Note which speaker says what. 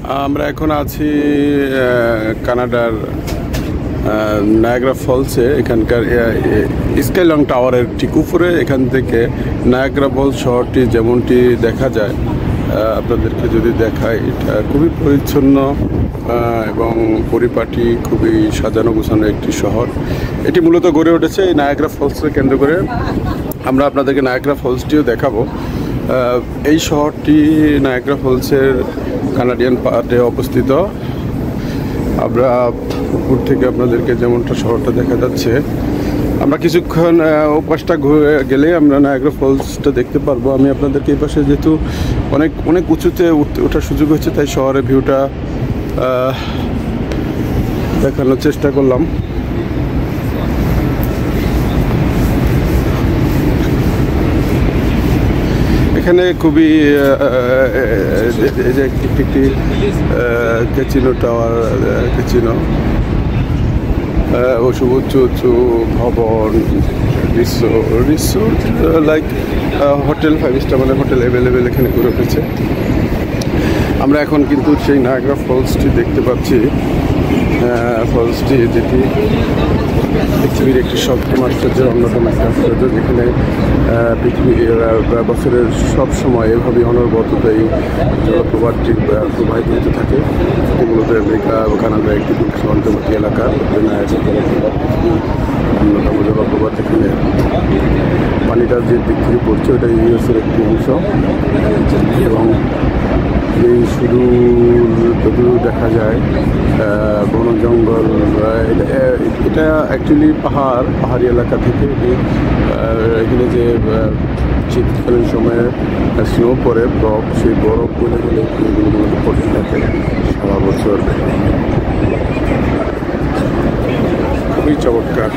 Speaker 1: আমরা এখন আছি কানাডার নায়াগ্রা ফলসে। এখানকার স্কাইলং টাওয়ারের ঠিক উপরে। এখান থেকে নায়াগ্রা ফলস শহরটি যেমনটি দেখা যায়, আপনাদেরকে যদি দেখায়, এটা খুবই পরিচ্ছন্ন এবং পরিপাটি, খুবই সাজানো গোছানো একটি শহর। এটি মূলত গড়ে উঠেছে এই নায়াগ্রা ফলসকে কেন্দ্র করে। আমরা আপনাদেরকে নায়াগ্রা ফলসটিও দেখাবো। এই শহরটি নায়াগ্রা ফলসের কানাডিয়ান পার্টে অবস্থিত। আমরা উপর থেকে আপনাদেরকে যেমনটা শহরটা দেখা যাচ্ছে, আমরা কিছুক্ষণ ওপাশটা ঘুরে গেলে আমরা নায়াগ্রা ফলসটা দেখতে পারবো। আমি আপনাদেরকে এই পাশে যেহেতু অনেক উঁচুতে ওঠার সুযোগ হচ্ছে, তাই শহরের ভিউটা দেখানোর চেষ্টা করলাম। এখানে খুবই একটি ক্যাচিনো টাওয়ার, ক্যাচিনো ও উঁচু উঁচু ভবন, রিসোর্ট লাইক হোটেল, 5 স্টার মানে হোটেল অ্যাভেলেবেল এখানে করে উঠেছে। আমরা এখন কিন্তু সেই নায়াগ্রা ফলসটি দেখতে পাচ্ছি। ফলসটি যেটি পৃথিবীর একটি সপ্তম আশ্চর্যের অন্যতম একটা আশ্চর্য, যেখানে পৃথিবীর বছরের সব সময় এভাবে অনবরত এই জলপ্রপাতটি প্রবাহিত হতে থাকে। এটি মূলত আমেরিকা ও কানাডার একটি সীমান্তবর্তী এলাকা। অন্যতম জলপ্রপাত, এখানে পানিটা যে দিক থেকে পড়ছে ওটা ইউএসের একটি অংশ। এবং এই শুধু যতদূর দেখা যায় বন জঙ্গল, এটা অ্যাকচুয়ালি পাহাড়ি এলাকা থেকে এখানে যে শীতকালীন সময়ে স্নো পড়ে, বরফ, সেই বরফ বলে এগুলো মূলত পড়তে থাকে সারা বছর। খুবই চমৎকার।